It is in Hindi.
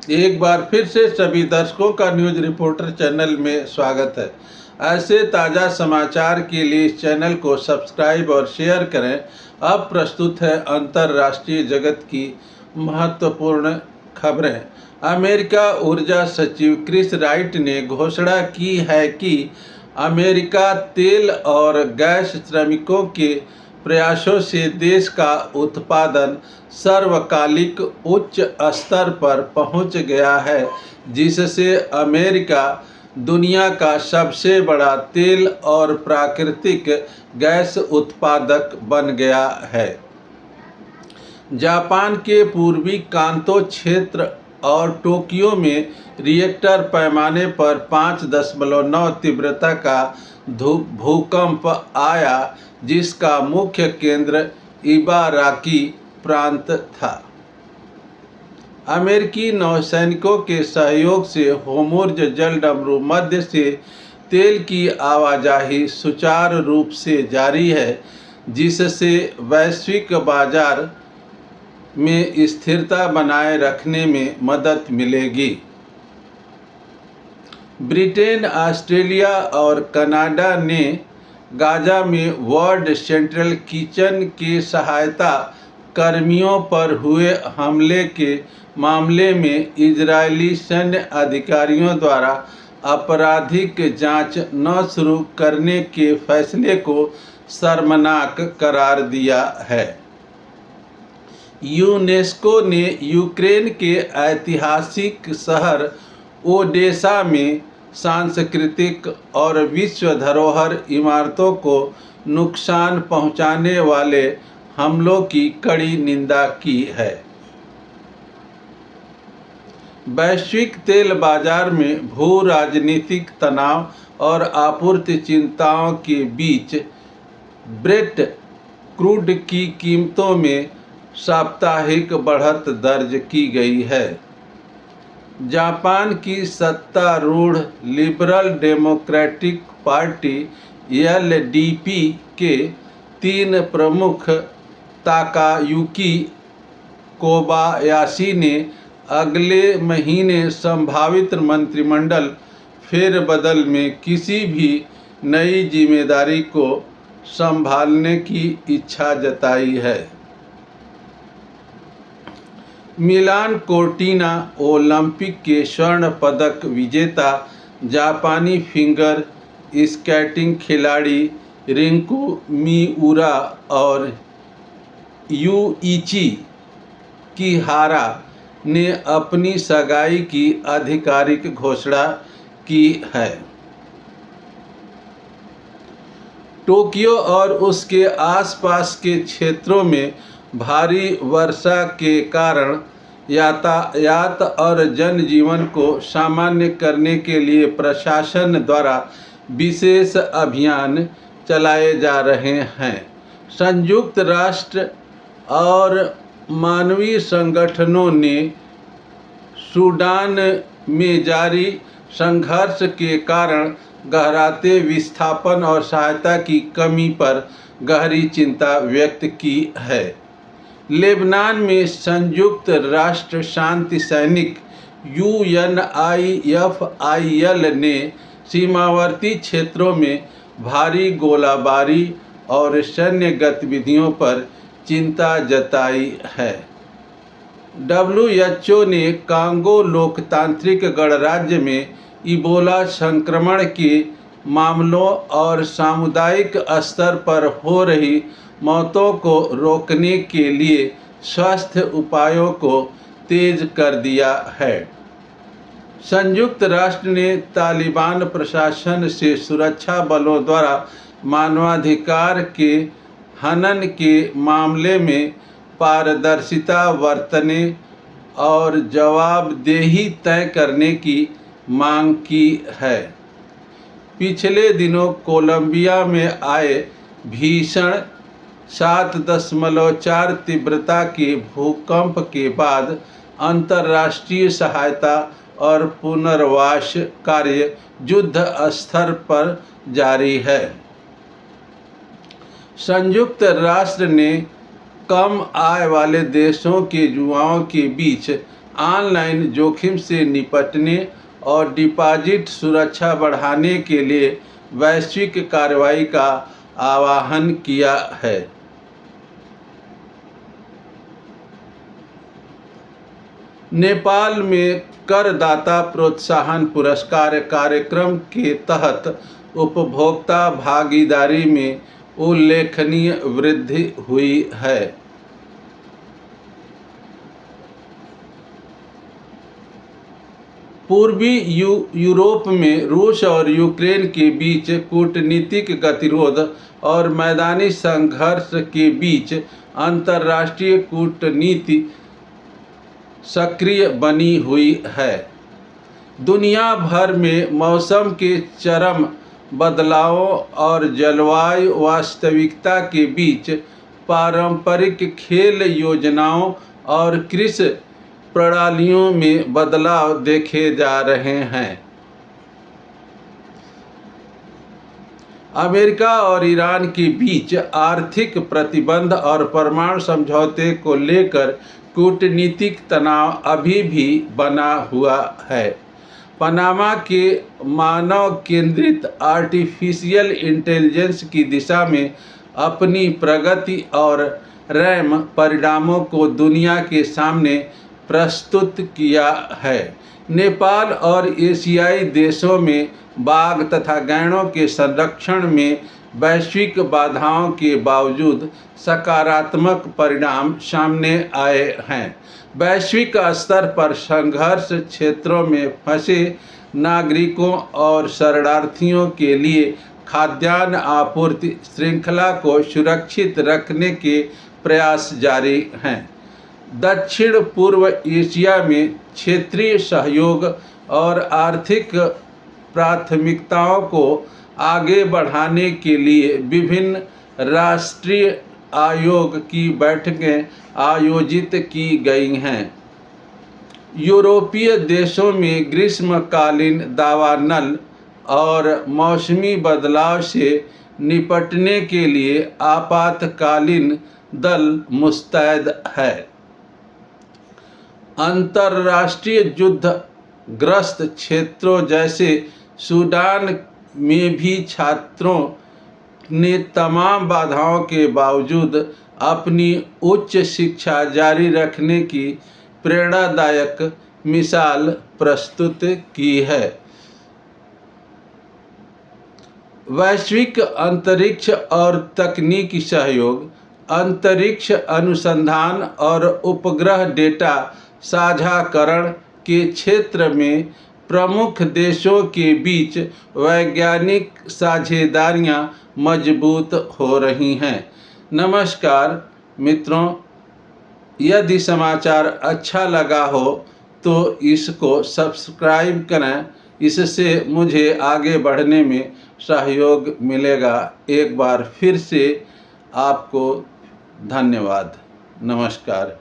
एक बार फिर से सभी दर्शकों का न्यूज रिपोर्टर चैनल में स्वागत है। ऐसे ताज़ा समाचार के लिए इस चैनल को सब्सक्राइब और शेयर करें। अब प्रस्तुत है अंतर्राष्ट्रीय जगत की महत्वपूर्ण खबरें। अमेरिका ऊर्जा सचिव क्रिस राइट ने घोषणा की है कि अमेरिका तेल और गैस श्रमिकों के प्रयासों से देश का उत्पादन सर्वकालिक उच्च स्तर पर पहुंच गया है, जिससे अमेरिका दुनिया का सबसे बड़ा तेल और प्राकृतिक गैस उत्पादक बन गया है। जापान के पूर्वी कांतो क्षेत्र और टोक्यो में रिएक्टर पैमाने पर 5.9 तीव्रता का भूकंप आया, जिसका मुख्य केंद्र इबाराकी प्रांत था। अमेरिकी नौसैनिकों के सहयोग से होर्मुज़ जलडमरू मध्य से तेल की आवाजाही सुचारू रूप से जारी है, जिससे वैश्विक बाजार में स्थिरता बनाए रखने में मदद मिलेगी। ब्रिटेन, ऑस्ट्रेलिया और कनाडा ने गाजा में वर्ल्ड सेंट्रल किचन के सहायता कर्मियों पर हुए हमले के मामले में इजरायली सैन्य अधिकारियों द्वारा आपराधिक जांच न शुरू करने के फैसले को शर्मनाक करार दिया है। यूनेस्को ने यूक्रेन के ऐतिहासिक शहर ओडेसा में सांस्कृतिक और विश्व धरोहर इमारतों को नुकसान पहुंचाने वाले हमलों की कड़ी निंदा की है। वैश्विक तेल बाजार में भू राजनीतिक तनाव और आपूर्ति चिंताओं के बीच ब्रेट क्रूड की कीमतों में साप्ताहिक बढ़त दर्ज की गई है। जापान की सत्तारूढ़ लिबरल डेमोक्रेटिक पार्टी एलडीपी के 3 प्रमुख ताकायुकी कोबायाशी ने अगले महीने संभावित मंत्रिमंडल फेरबदल में किसी भी नई जिम्मेदारी को संभालने की इच्छा जताई है। मिलान कोर्टिना ओलंपिक के स्वर्ण पदक विजेता जापानी फिंगर स्केटिंग खिलाड़ी रिंकू मिउरा और यूइची किहारा ने अपनी सगाई की आधिकारिक घोषणा की है। टोक्यो और उसके आसपास के क्षेत्रों में भारी वर्षा के कारण यातायात और जनजीवन को सामान्य करने के लिए प्रशासन द्वारा विशेष अभियान चलाए जा रहे हैं। संयुक्त राष्ट्र और मानवीय संगठनों ने सूडान में जारी संघर्ष के कारण गहराते विस्थापन और सहायता की कमी पर गहरी चिंता व्यक्त की है। लेबनान में संयुक्त राष्ट्र शांति सैनिक UNIFIL ने सीमावर्ती क्षेत्रों में भारी गोलाबारी और सैन्य गतिविधियों पर चिंता जताई है। WHO ने कांगो लोकतांत्रिक गणराज्य में इबोला संक्रमण के मामलों और सामुदायिक स्तर पर हो रही मौतों को रोकने के लिए स्वास्थ्य उपायों को तेज कर दिया है। संयुक्त राष्ट्र ने तालिबान प्रशासन से सुरक्षा बलों द्वारा मानवाधिकार के हनन के मामले में पारदर्शिता बरतने और जवाबदेही तय करने की मांग की है। पिछले दिनों कोलंबिया में आए भीषण 7.4 तीव्रता के भूकंप के बाद अंतर्राष्ट्रीय सहायता और पुनर्वास कार्य युद्ध स्तर पर जारी है। संयुक्त राष्ट्र ने कम आय वाले देशों के युवाओं के बीच ऑनलाइन जोखिम से निपटने और डिपॉजिट सुरक्षा बढ़ाने के लिए वैश्विक कार्रवाई का आह्वान किया है। नेपाल में करदाता प्रोत्साहन पुरस्कार कार्यक्रम के तहत उपभोक्ता भागीदारी में उल्लेखनीय वृद्धि हुई है। पूर्वी यूरोप में रूस और यूक्रेन के बीच कूटनीतिक गतिरोध और मैदानी संघर्ष के बीच अंतर्राष्ट्रीय कूटनीति सक्रिय बनी हुई है। दुनिया भर में मौसम के चरम बदलावों और जलवायु वास्तविकता के बीच पारंपरिक खेल योजनाओं और कृषि प्रणालियों में बदलाव देखे जा रहे हैं। अमेरिका और ईरान के बीच आर्थिक प्रतिबंध और परमाणु समझौते को लेकर कूटनीतिक तनाव अभी भी बना हुआ है। पनामा के मानव केंद्रित आर्टिफिशियल इंटेलिजेंस की दिशा में अपनी प्रगति और रैम परिणामों को दुनिया के सामने प्रस्तुत किया है। नेपाल और एशियाई देशों में बाघ तथा गैंडों के संरक्षण में वैश्विक बाधाओं के बावजूद सकारात्मक परिणाम सामने आए हैं। वैश्विक स्तर पर संघर्ष क्षेत्रों में फंसे नागरिकों और शरणार्थियों के लिए खाद्यान्न आपूर्ति श्रृंखला को सुरक्षित रखने के प्रयास जारी हैं। दक्षिण पूर्व एशिया में क्षेत्रीय सहयोग और आर्थिक प्राथमिकताओं को आगे बढ़ाने के लिए विभिन्न राष्ट्रीय आयोग की बैठकें आयोजित की गई हैं। यूरोपीय देशों में ग्रीष्मकालीन दावानल और मौसमी बदलाव से निपटने के लिए आपातकालीन दल मुस्तैद है। अंतर्राष्ट्रीय युद्धग्रस्त क्षेत्रों जैसे सूडान में भी छात्रों ने तमाम बाधाओं के बावजूद अपनी उच्च शिक्षा जारी रखने की प्रेरणादायक मिसाल प्रस्तुत की है। वैश्विक अंतरिक्ष और तकनीकी सहयोग, अंतरिक्ष अनुसंधान और उपग्रह डेटा साझाकरण के क्षेत्र में प्रमुख देशों के बीच वैज्ञानिक साझेदारियां मजबूत हो रही हैं। नमस्कार मित्रों, यदि समाचार अच्छा लगा हो तो इसको सब्सक्राइब करें, इससे मुझे आगे बढ़ने में सहयोग मिलेगा। एक बार फिर से आपको धन्यवाद। नमस्कार।